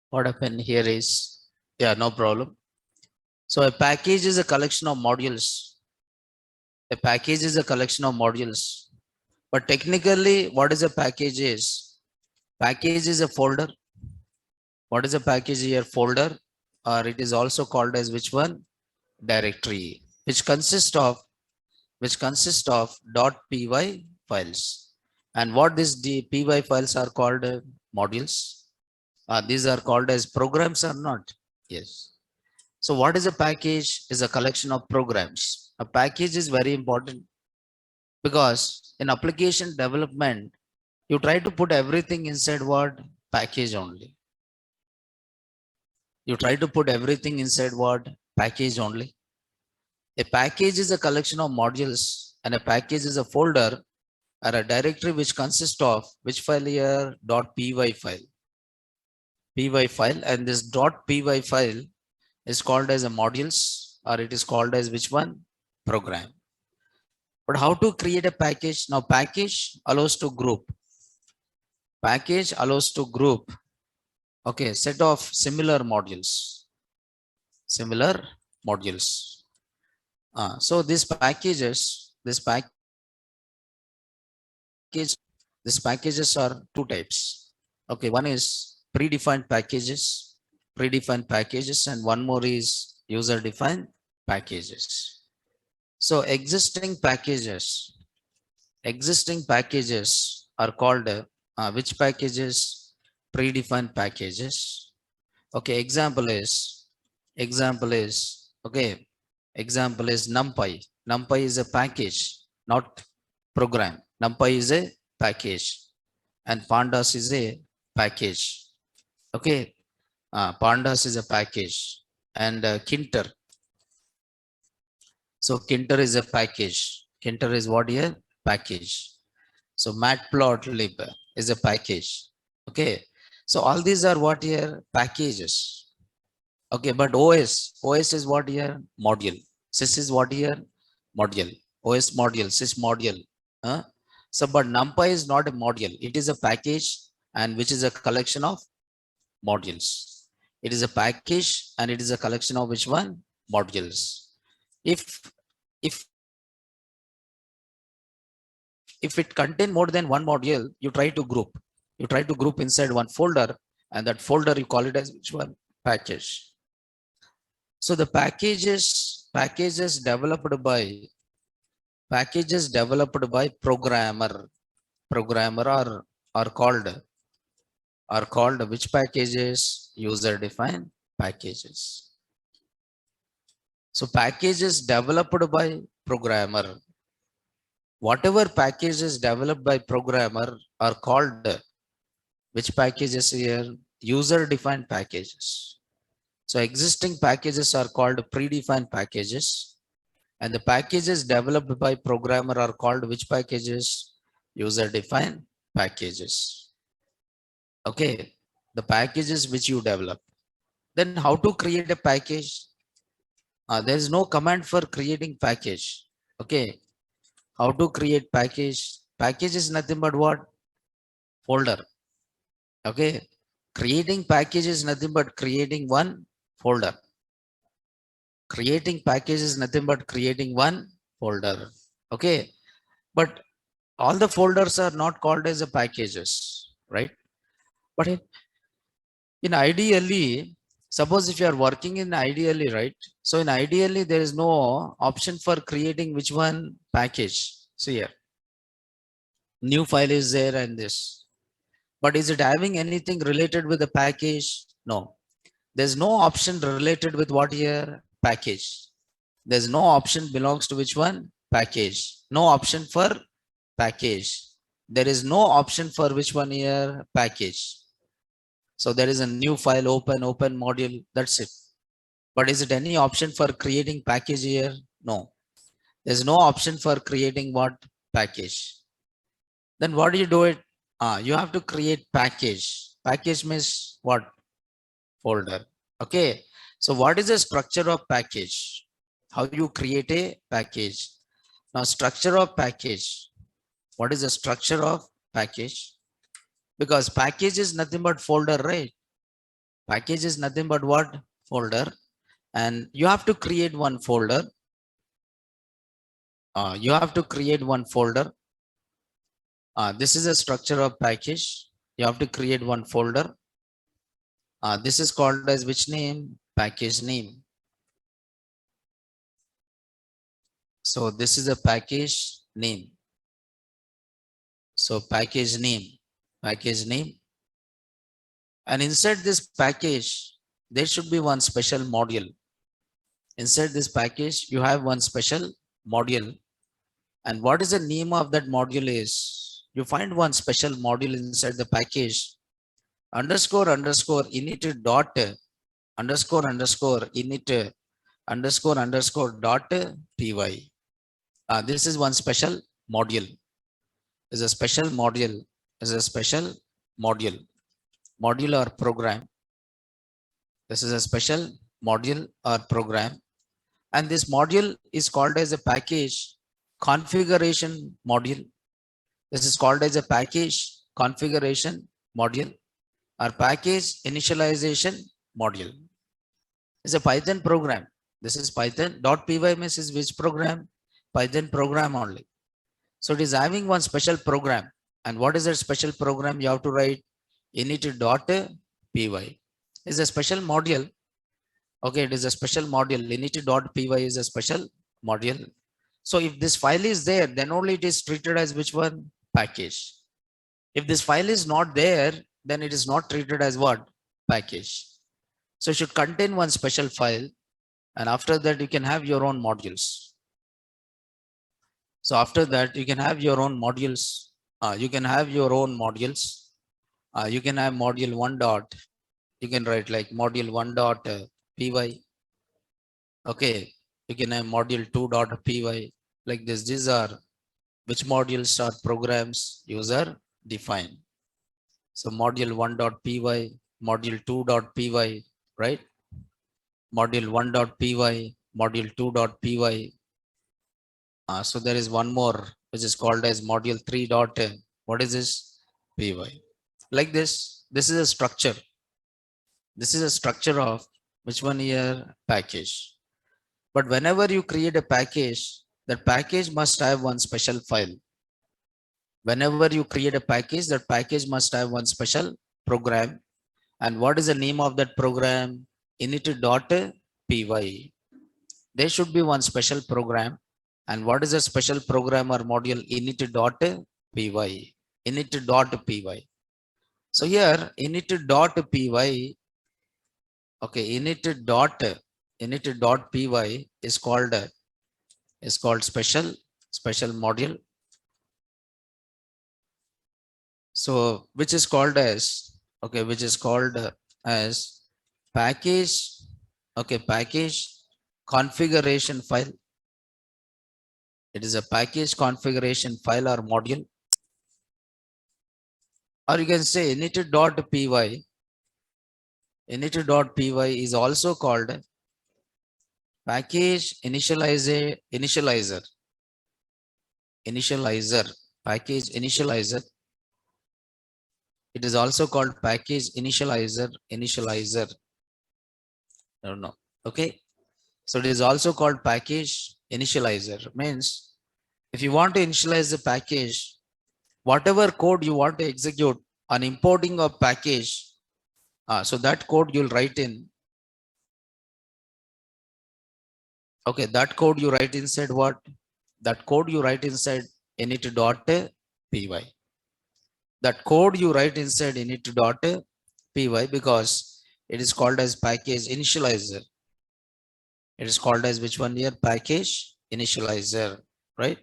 What happened here is, yeah, no problem. So a package is a collection of modules. A package is a collection of modules. But technically, what is a package is? Package is a folder. What is a package here? Folder, or it is also called as which one? Directory, which consists of .py files. And what these py files are called? Modules. These are called as programs or not? Yes. So what is a package? Is a collection of programs. A package is very important because in application development, you try to put everything inside what? Package only. You try to put everything inside what? Package only. A package is a collection of modules and a package is a folder or a directory which consists of which file here? .py file. Py file, and this .py file is called as a modules, or it is called as which one? Program. But how to create a package? Now package allows to group. Package allows to group, okay, set of similar modules. Similar modules. So these packages, these packages are two types. Okay, one is predefined packages, and one more is user-defined packages. So existing packages are called which packages? Predefined packages. Okay, example is NumPy. NumPy is a package, not program. NumPy is a package, and Pandas is a package. Okay, Pandas is a package, and Kinter. So Kinter is a package. Kinter is what here? Package. So Matplotlib is a package. Okay. So all these are what here? Packages. Okay, but OS is what here? Module. Sys is what here? Module. OS module, sys module. So, but NumPy is not a module. It is a package, and which is a collection of modules. It is a package and it is a collection of which one? Modules. If if if it contain more than one module, you try to group. You try to group inside one folder, and that folder you call it as which one? Package. So the packages developed by programmer are called which packages? User defined packages. So packages developed by programmer. Whatever packages developed by programmer are called which packages here? User defined packages. So existing packages are called predefined packages, and the packages developed by programmer are called which packages? User defined packages. Okay, the packages which you develop. Then how to create a package? There is no command for creating package. Okay, how to create package? Package is nothing but what? Folder. Okay, creating package is nothing but creating one folder. Creating package is nothing but creating one folder. Okay, but all the folders are not called as a packages, right? But in ideally, suppose if you are working in ideally, right? So in ideally, there is no option for creating which one? Package. So here, new file is there and this. But is it having anything related with the package? No. There's no option related with what here? Package. There's no option belongs to which one? Package. No option for package. There is no option for which one here? Package. So there is a new file, open module. That's it. But is it any option for creating package here? No. There's no option for creating what? Package. Then what do you do it? You have to create package. Package means what? Folder. Okay. So what is the structure of package? How you create a package? Now structure of package. What is the structure of package? Because package is nothing but folder, right? Package is nothing but what? Folder. And you have to create one folder. You have to create one folder. This is a structure of package. You have to create one folder. This is called as which name? Package name. So this is a package name. So package name. And inside this package, there should be one special module. Inside this package, you have one special module. And what is the name of that module is? You find one special module inside the package. Underscore underscore init dot underscore underscore init underscore underscore dot py. This is one special module. Is a special module. Is a special module. Module or program. This is a special module or program. And this module is called as a package configuration module. This is called as a package configuration module or package initialization module. It's a Python program. This is Python. .py means is which program? Python program only. So it is having one special program. And what is that special program? You have to write init.py. It's a special module. Okay, it is a special module. Init.py is a special module. So if this file is there, then only it is treated as which one? Package. If this file is not there, then it is not treated as what? Package. So it should contain one special file. And after that, you can have your own modules. So after that, you can have your own modules. You can have your own modules. You can have module 1 dot. You can write like module 1 dot py. Okay. You can have module 2 dot py. Like this. These are which modules are programs user defined. So module 1 dot py, module 2 dot py, right? Module 1 dot py, module 2 dot py. So there is one more which is called as module 3 dot what is this? Py. Like this. This is a structure. This is a structure of which one here? Package. But whenever you create a package, that package must have one special file. Whenever you create a package, that package must have one special program. And what is the name of that program? init.py. There should be one special program. And what is a special program or module? init.py. init.py. So here init.py, okay, init.py is called special module. So which is called as, okay, which is called as package, okay, package configuration file. It is a package configuration file or module. Or you can say init.py. Init.py is also called package initializer, package initializer. It is also called package initializer. I don't know. Okay. So it is also called package initializer. Means if you want to initialize the package, whatever code you want to execute on importing a package, so that code you'll write in. Okay, that code you write inside what? That code you write inside init.py. That code you write inside init.py because it is called as package initializer. It is called as which one here? Package initializer, right?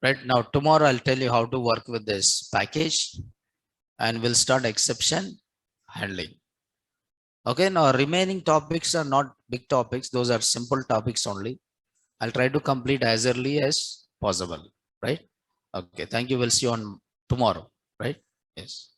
Right now, tomorrow I'll tell you how to work with this package and we'll start exception handling. Okay, now remaining topics are not big topics. Those are simple topics only. I'll try to complete as early as possible, right? Okay, thank you. We'll see you on tomorrow, right? Yes.